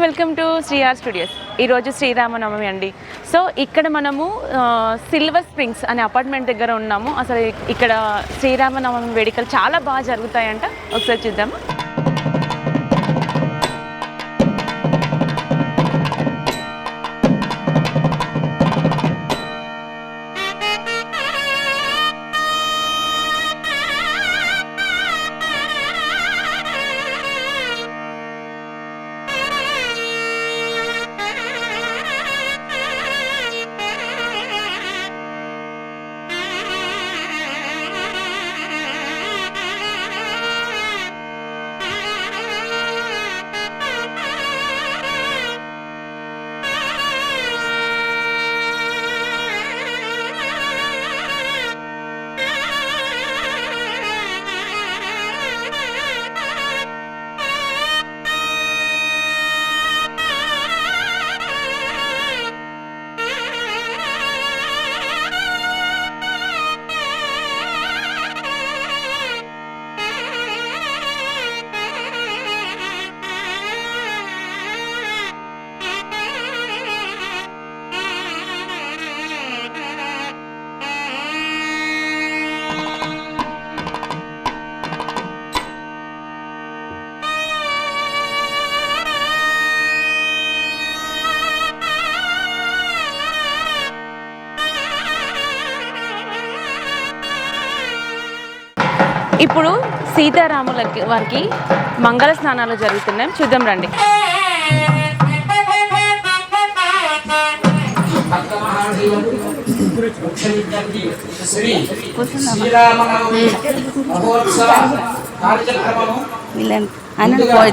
Welcome to శ్రీఆర్ studios. ఈరోజు శ్రీరామనవమి అండి. So ఇక్కడ మనము సిల్వర్ స్ప్రింగ్స్ అనే అపార్ట్మెంట్ దగ్గర ఉన్నాము. అసలు ఇక్కడ శ్రీరామనవమి వేడుకలు చాలా బాగా జరుగుతాయంట. ఒకసారి చూద్దాము. ఇప్పుడు సీతారాముల వారికి మంగళ స్నానాలు జరుగుతున్నాయి. చూద్దాం రండి.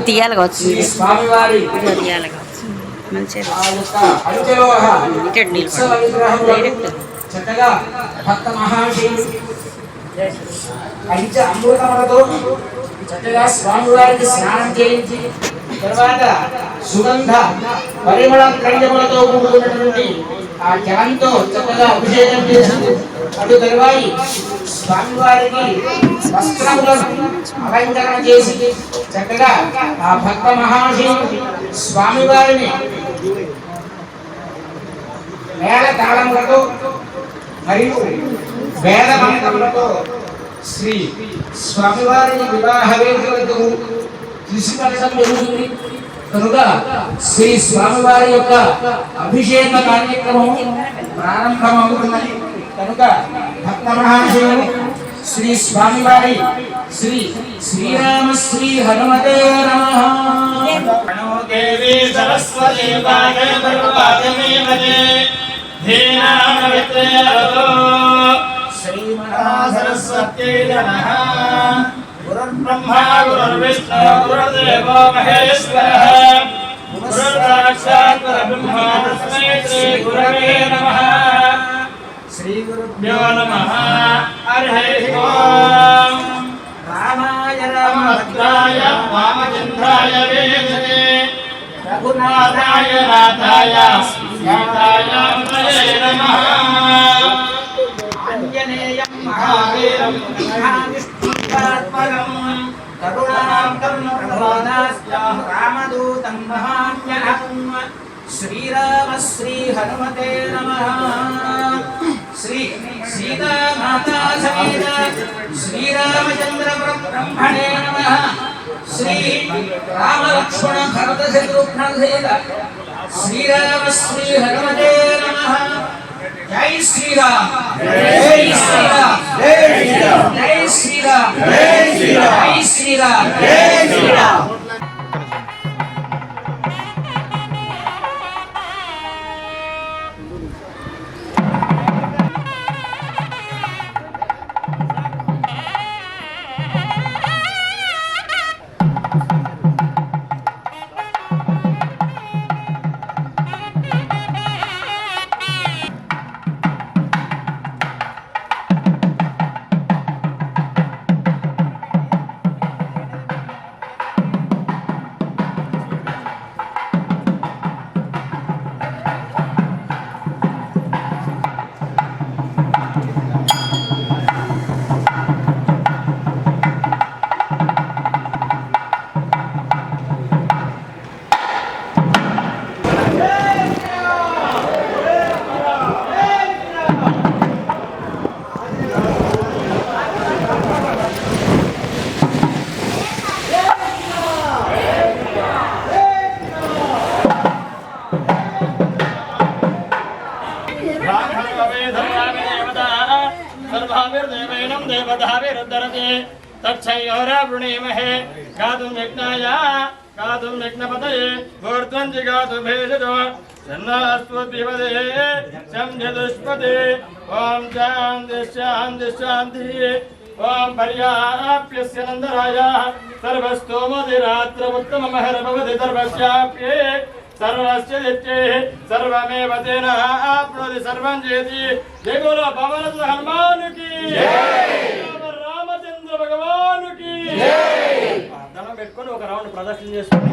తీయాలి కావచ్చు, చక్కగా భక్త మహాశివుడు పంచ అమృతములతో చక్కగా స్వామివారికి స్నానం చేయించి తర్వాత సుగంధ పరిమళ ద్రవ్యములతో కూడుకున్నటువంటి ఆ జలంతో చక్కగా అభిషేకం చేసి అటు తరువాయి స్వామివారికి వస్త్రములను అలంకరణ చేసి చక్కగా ఆ భక్త మహాశివుడు స్వామివారిని మేళ తాళములతో మరియు వేద మంత్రములతో శ్రీ స్వామివారిని వివాహ వేదికలకు తీసుకెళ్ళడం జరుగుతుంది. కనుక శ్రీ స్వామివారి యొక్క అభిషేక కార్యక్రమం ప్రారంభమవుతున్నది. కనుక భక్త మహాశివుడు శ్రీ స్వామివారి శ్రీ శ్రీరామ శ్రీ హనుమతే నమః. దేవి సరస్వతి శ్రీమహాసరస్వత్యై నమః. గురుర్బ్రహ్మా గురుర్విష్ణు గురుర్దేవో మహేశ్వరః గురుర్సాక్షాత్ పరబ్రహ్మ తస్మై శ్రీ గురవే నమః. శ్రీ గురుభ్యో నమః. హరి ఓం. రామాయ రామభద్రాయ వామచంద్రాయ వేదనే రఘునాథాయ నాథాయ సీతాయ నమః. అంజనేయం మహావీరం మహావిష్ణుపాత్మకం కరుణాంతం ప్రబోధాస్యం రామదూతం మహాన్యహం. శ్రీరామ శ్రీ హనుమతే నమః. శ్రీ సీతామాతా సమేత శ్రీరామచంద్ర బ్రహ్మణే నమః. శ్రీ రామలక్ష్మణ భరత శత్రుఘ్న సమేత శ్రీరామ శ్రీ హనుమతే నమః. జై శ్రీరామ్ జై శ్రీరామ్ జై శ్రీరామ్ జై శ్రీరామ్ జై శ్రీరామ్ జై శ్రీరామ్. भाविर्देवैनं देवताभिरुद्धरति तच्छयोरावृणीमहे गातुं यज्ञपतये मूर्ध्वञ्जि गातु भेषजो शन्नास्त्वद्विपदे शंझदुष्पदे ॐ शान्ति शान्ति शान्तिः ॐ पर्याप्यस्य नन्दरायाः सर्वस्तोमतिरात्रमुत्तममहर भवति सर्वस्याप्ये सर्वस्य नित्येः सर्वमेव तेन आप्नोति सर्वं जयति जय बोलो पवन हनुमान की जय रामचंद्र भगवान की जय దండం పెట్టుకొని ఒక రౌండ్ ప్రదక్షిణ చేసుకొని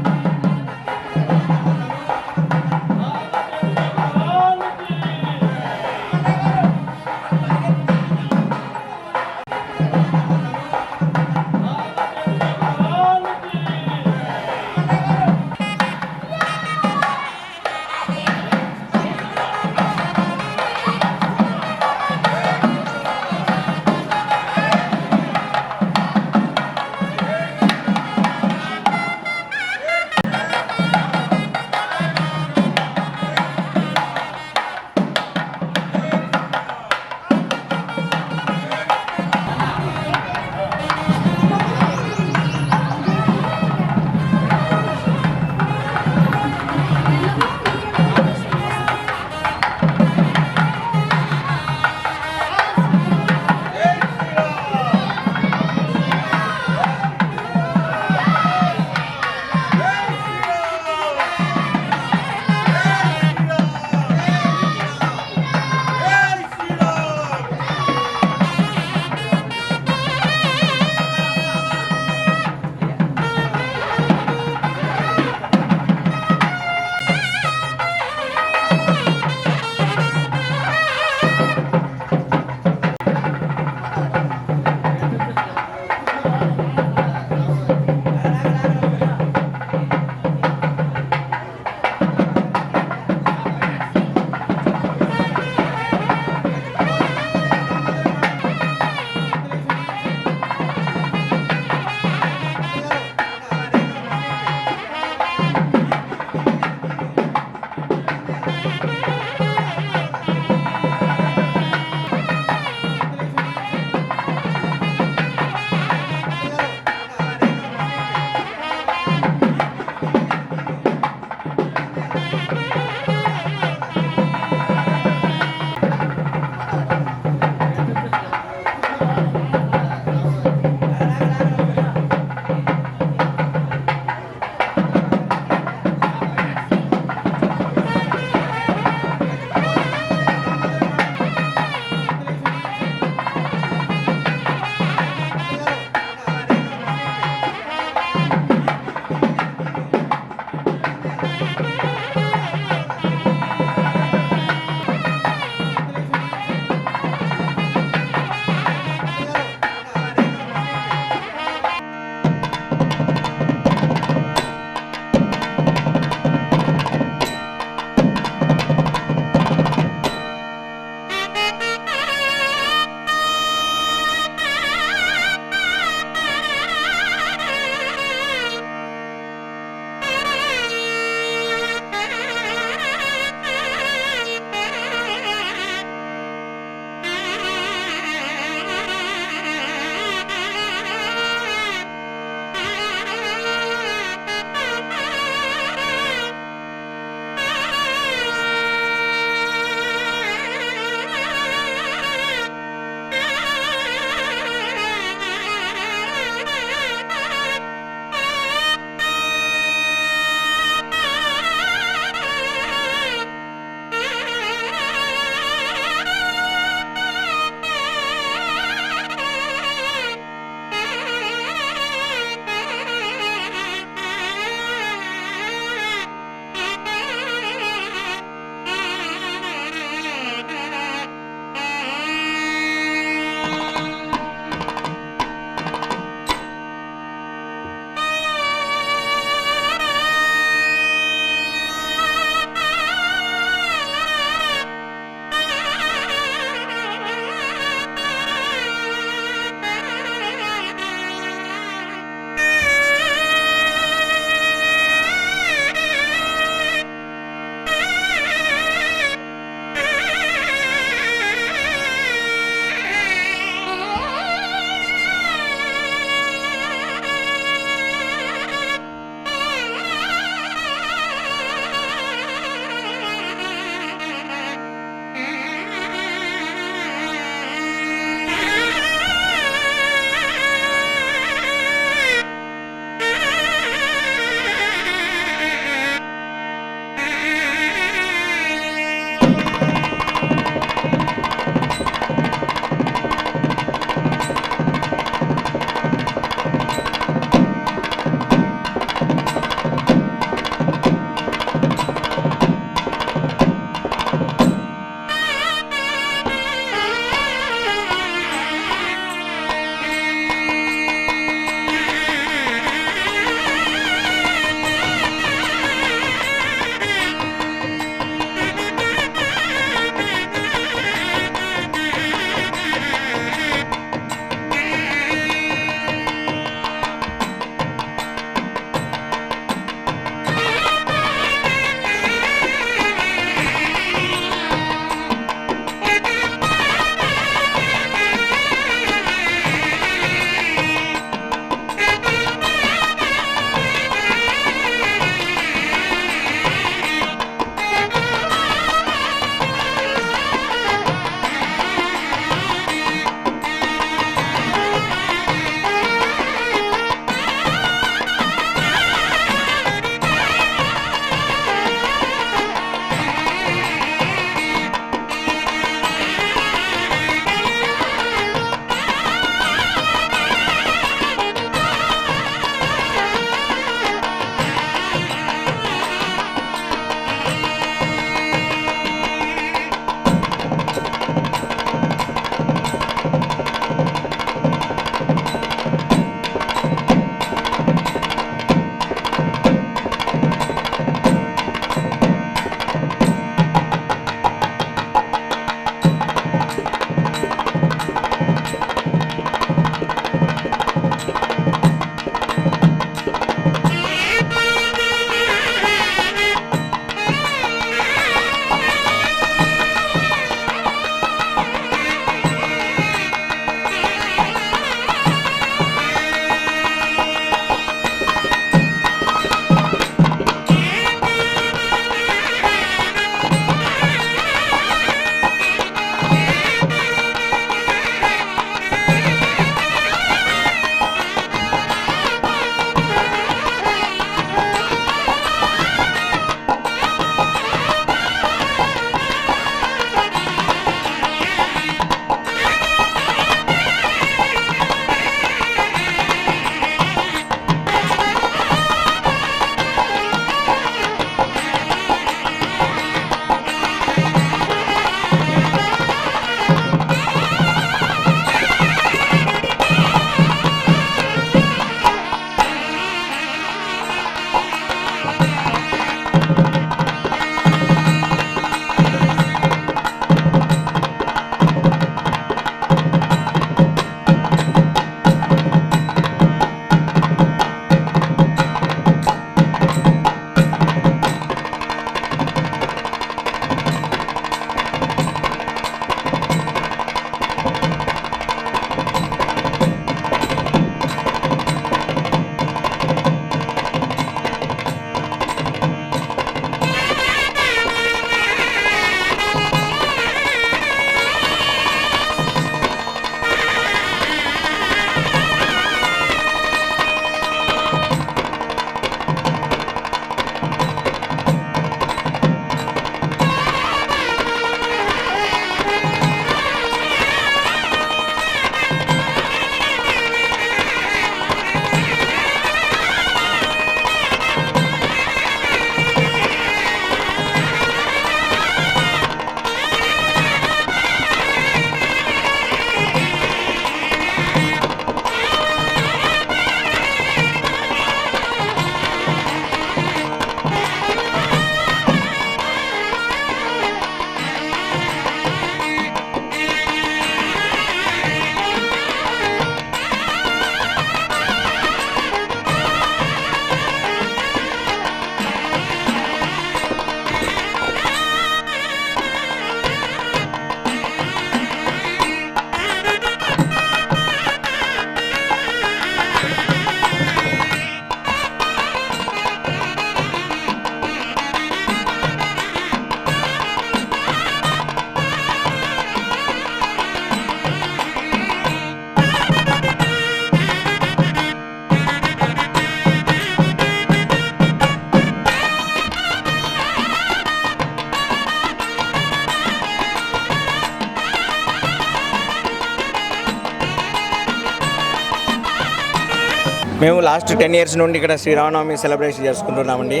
మేము లాస్ట్ 10 years నుండి ఇక్కడ శ్రీరామనవమి సెలబ్రేషన్ చేసుకుంటున్నామండి.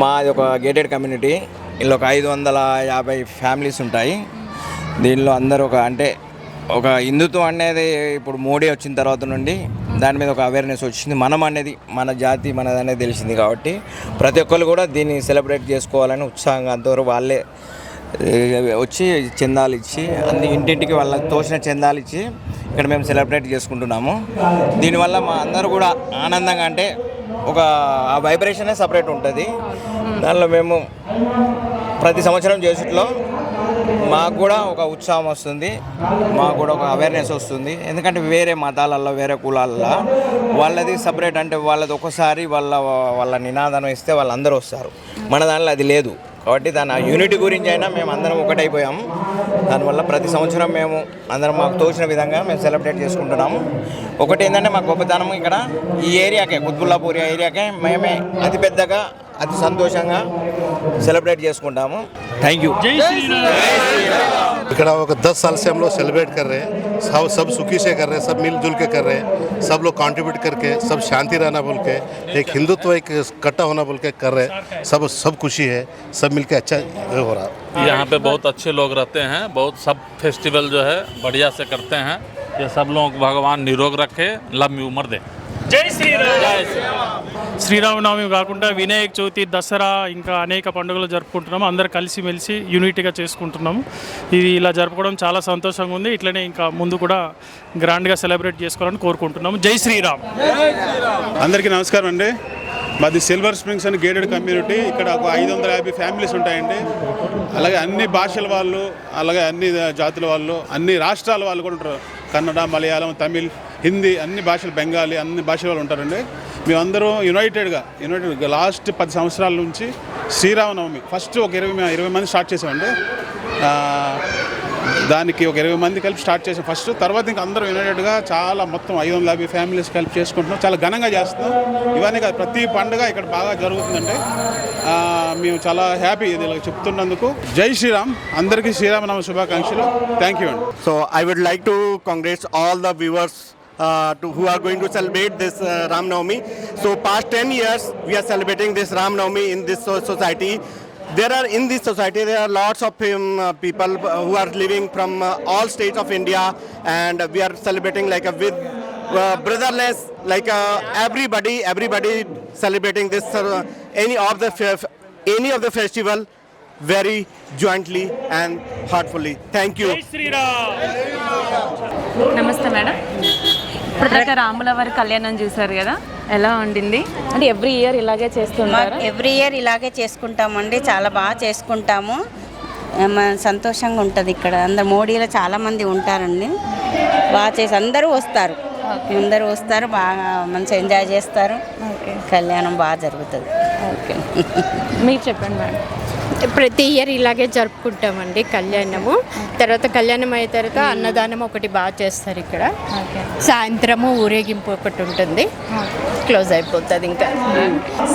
మాది ఒక గేటెడ్ కమ్యూనిటీ. ఇందులో ఒక 550 ఫ్యామిలీస్ ఉంటాయి. దీనిలో అందరూ ఒక హిందుత్వం అనేది ఇప్పుడు మోడీ వచ్చిన తర్వాత నుండి దాని మీద ఒక అవేర్నెస్ వచ్చింది. మనం అనేది మన జాతి మనది అనేది తెలిసింది కాబట్టి ప్రతి ఒక్కరు కూడా దీన్ని సెలబ్రేట్ చేసుకోవాలని ఉత్సాహంగా అంతవరకు వాళ్ళే వచ్చి చందాలు ఇచ్చి ఇంటింటికి వాళ్ళకి తోచిన చందాలు ఇచ్చి ఇక్కడ మేము సెలబ్రేట్ చేసుకుంటున్నాము. దీనివల్ల మా అందరూ కూడా ఆనందంగా ఒక ఆ వైబ్రేషనే సపరేట్ ఉంటుంది. దానిలో మేము ప్రతి సంవత్సరం చేసేట్లో మాకు కూడా ఒక ఉత్సాహం వస్తుంది, మాకు కూడా ఒక అవేర్నెస్ వస్తుంది. ఎందుకంటే వేరే మతాలల్లో వేరే కులాల్లో వాళ్ళది సపరేట్ వాళ్ళది ఒకసారి వాళ్ళ నినాదం ఇస్తే వాళ్ళందరూ వస్తారు. మన దానిలో అది లేదు కాబట్టి దాని యూనిటీ గురించి అయినా మేము అందరం ఒకటైపోయాము. దానివల్ల ప్రతి సంవత్సరం మేము అందరం మాకు తోచిన విధంగా మేము సెలబ్రేట్ చేసుకుంటున్నాము. ఒకటి ఏంటంటే మా గొప్పతనం ఇక్కడ ఈ ఏరియాకే కుత్బుల్లాపూర్ ఏరియాకే మేమే అతిపెద్దగా అతి సంతోషంగా సెలబ్రేట్ చేసుకుంటాము. Thank you. ఇక్కడ ఒక 10 साल से हम लोग सेलिब्रेट कर रहे हैं. सब सुखी से कर रहे हैं, सब मिलजुल के कर रहे हैं. सब लोग कंट्रीब्यूट करके सब शांति रहना बोल के एक हिंदुत्व एक इकट्ठा होना बोल के कर रहे हैं. सब खुशी है, सब मिलके अच्छा हो रहा है. यहाँ पे बहुत अच्छे लोग रहते हैं. बहुत सब फेस्टिवल जो है बढ़िया से करते हैं. ये सब लोग भगवान निरोग रखे, लंबी उम्र दे. జై శ్రీరామ్. శ్రీరామనవమి కాకుండా వినాయక చవితి, దసరా ఇంకా అనేక పండుగలు జరుపుకుంటున్నాము. అందరు కలిసిమెలిసి యూనిటీగా చేసుకుంటున్నాము. ఇది ఇలా జరుపుకోవడం చాలా సంతోషంగా ఉంది. ఇట్లనే ఇంకా ముందు కూడా గ్రాండ్గా సెలబ్రేట్ చేసుకోవాలని కోరుకుంటున్నాము. జై శ్రీరామ్. అందరికీ నమస్కారం అండి. మాది సిల్వర్ స్ప్రింగ్స్ అని గేటెడ్ కమ్యూనిటీ. ఇక్కడ ఒక 550 ఫ్యామిలీస్ ఉంటాయండి. అలాగే అన్ని భాషల వాళ్ళు, అలాగే అన్ని జాతుల వాళ్ళు, అన్ని రాష్ట్రాల వాళ్ళు కూడా ఉంటారు. కన్నడ, మలయాళం, తమిళ్, హిందీ అన్ని భాషలు, బెంగాలీ అన్ని భాషల వాళ్ళు ఉంటారండి. మేమందరం యునైటెడ్గా లాస్ట్ 10 సంవత్సరాల నుంచి శ్రీరామనవమి ఫస్ట్ ఒక 20 మంది స్టార్ట్ చేసామండి. దానికి ఒక 20 మంది కలిపి స్టార్ట్ చేసాం ఫస్ట్. తర్వాత ఇంకా అందరం యునైటెడ్గా చాలా మొత్తం 550 ఫ్యామిలీస్ కలిపి చేసుకుంటున్నాం. చాలా ఘనంగా చేస్తున్నాం. ఇవన్నీ కాదు, ప్రతి పండుగ ఇక్కడ బాగా జరుగుతుందండి. మేము చాలా హ్యాపీ ఇది ఇలా చెప్తున్నందుకు. జై శ్రీరామ్. అందరికీ శ్రీరామనవమి శుభాకాంక్షలు. థ్యాంక్ యూ అండి. So I would like to congratulate all the viewers who are going to celebrate this Ram Navami. So past 10 years we are celebrating this Ram Navami in this society. In this society there are lots of people who are living from all states of India, and we are celebrating with brotherless, everybody celebrating this any of the festival very jointly and heartfully. Thank you. జై శ్రీరామ్. నమస్తే madam. ఇప్పటిదాకా రాముల వారి కళ్యాణం చూసారు కదా, ఎలా ఉండింది? అంటే ఎవ్రీ ఇయర్ ఇలాగే చేస్తుంటారు? ఎవ్రీ ఇయర్ ఇలాగే చేసుకుంటామండి. చాలా బాగా చేసుకుంటాము. సంతోషంగా ఉంటుంది ఇక్కడ. అందరు మోడీలో చాలామంది ఉంటారండి. బాగా చేసి అందరూ వస్తారు, బాగా మంచిగా ఎంజాయ్ చేస్తారు. కళ్యాణం బాగా జరుగుతుంది. ఓకే, మీరు చెప్పండి మేడం. ప్రతి ఇయర్ ఇలాగే జరుపుకుంటామండి కళ్యాణము. తర్వాత కళ్యాణం అయిన తర్వాత అన్నదానం ఒకటి బాగా చేస్తారు ఇక్కడ. సాయంత్రము ఊరేగింపు ఒకటి ఉంటుంది, క్లోజ్ అయిపోతుంది. ఇంకా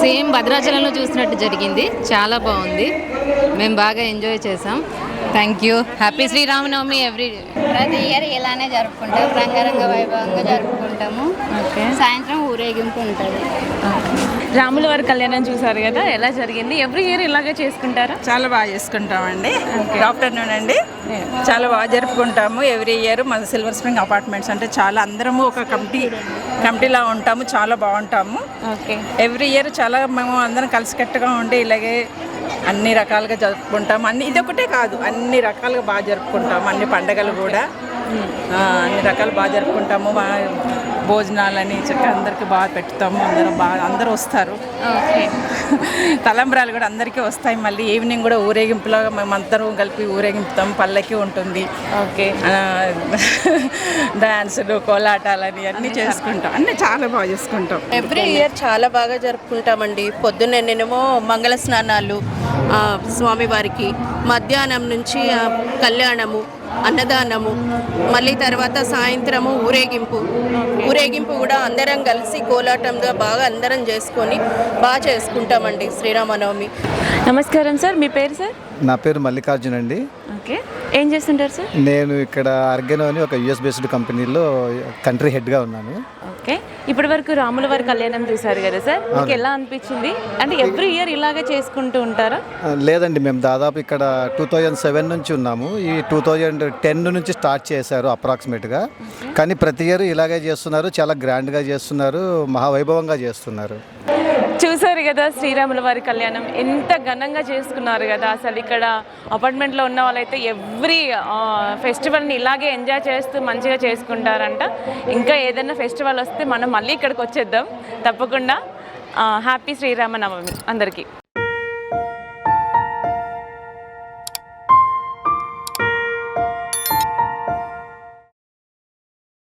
సేమ్ భద్రాచలంలో చూసినట్టు జరిగింది. చాలా బాగుంది, మేము బాగా ఎంజాయ్ చేసాం. Thank you. హ్యాపీ శ్రీరామనవమి. ప్రతి ఇయర్ ఇలానే జరుపుకుంటాం, రంగరంగ వైభవంగా జరుపుకుంటాము. సాయంత్రం ఊరేగింపు ఉంటుంది. రాముల వారి కళ్యాణం చూసారు కదా, ఎలా జరిగింది? ఎవ్రీ ఇయర్ ఇలాగే చేసుకుంటారా? చాలా బాగా చేసుకుంటామండి. గుడ్ ఆఫ్టర్నూన్ అండి. చాలా బాగా జరుపుకుంటాము ఎవ్రీ ఇయర్. మన సిల్వర్ స్ప్రింగ్ అపార్ట్మెంట్స్ అంటే చాలా అందరము ఒక కమిటీలా ఉంటాము, చాలా బాగుంటాము. ఓకే, ఎవ్రీ ఇయర్ చాలా మేము అందరం కలిసికట్టుగా ఉండి ఇలాగే అన్ని రకాలుగా జరుపుకుంటాము. ఇదొకటే కాదు, అన్ని రకాలుగా బాగా జరుపుకుంటాము. అన్ని పండగలు కూడా అన్ని రకాలు బాగా జరుపుకుంటాము. భోజనాలని చక్కగా అందరికీ బాగా పెట్టుతాము. అందరూ వస్తారు. తలంబ్రాలు కూడా అందరికీ వస్తాయి. మళ్ళీ ఈవినింగ్ కూడా ఊరేగింపులో మేమందరం కలిపి ఊరేగింపుతాం. పల్లకి ఉంటుంది. ఓకే, డాన్సులు, కోలాటాలని అన్నీ చేసుకుంటాం. అన్నీ చాలా బాగా చేసుకుంటాం. ఎవ్రీ ఇయర్ చాలా బాగా జరుపుకుంటామండి. పొద్దున్నేనేమో మంగళ స్నానాలు స్వామివారికి, మధ్యాహ్నం నుంచి కళ్యాణము, అన్నదానము, మళ్ళీ తర్వాత సాయంత్రము ఊరేగింపు కూడా అందరం కలిసి కోలాటంగా బాగా అందరం చేసుకొని బాగా చేసుకుంటామండి శ్రీరామనవమి. నమస్కారం సార్, మీ పేరు సార్? నా పేరు మల్లికార్జున్ అండి. ఓకే, ఏం చేస్తుంటారు సార్? నేను ఇక్కడ అర్గెనో అని ఒక యుఎస్ బేస్డ్ కంపెనీలో కంట్రీ హెడ్గా ఉన్నాను. ఓకే, ఇప్పటి వరకు రాముల వారి కళ్యాణం చూసారు కదా సార్, మీకు ఎలా అనిపించింది? అంటే ఎవ్రీ ఇయర్ ఇలాగే చేసుకుంటూ ఉంటారా? లేదండి, మేము దాదాపు ఇక్కడ 2007 నుంచి ఉన్నాము. ఈ 2010 నుంచి స్టార్ట్ చేశారు అప్రాక్సిమేట్గా. కానీ ప్రతి ఇయర్ ఇలాగే చేస్తున్నారు, చాలా గ్రాండ్గా చేస్తున్నారు, మహావైభవంగా చేస్తున్నారు. చూసారు కదా శ్రీరాముల వారి కళ్యాణం ఎంత ఘనంగా చేసుకున్నారు కదా. అసలు ఇక్కడ అపార్ట్మెంట్లో ఉన్న వాళ్ళైతే ఎవ్రీ ఫెస్టివల్ని ఇలాగే ఎంజాయ్ చేస్తూ మంచిగా చేసుకుంటారంట. ఇంకా ఏదైనా ఫెస్టివల్ వస్తే మనం మళ్ళీ ఇక్కడికి వచ్చేద్దాం తప్పకుండా. హ్యాపీ శ్రీరామనవమి అందరికీ.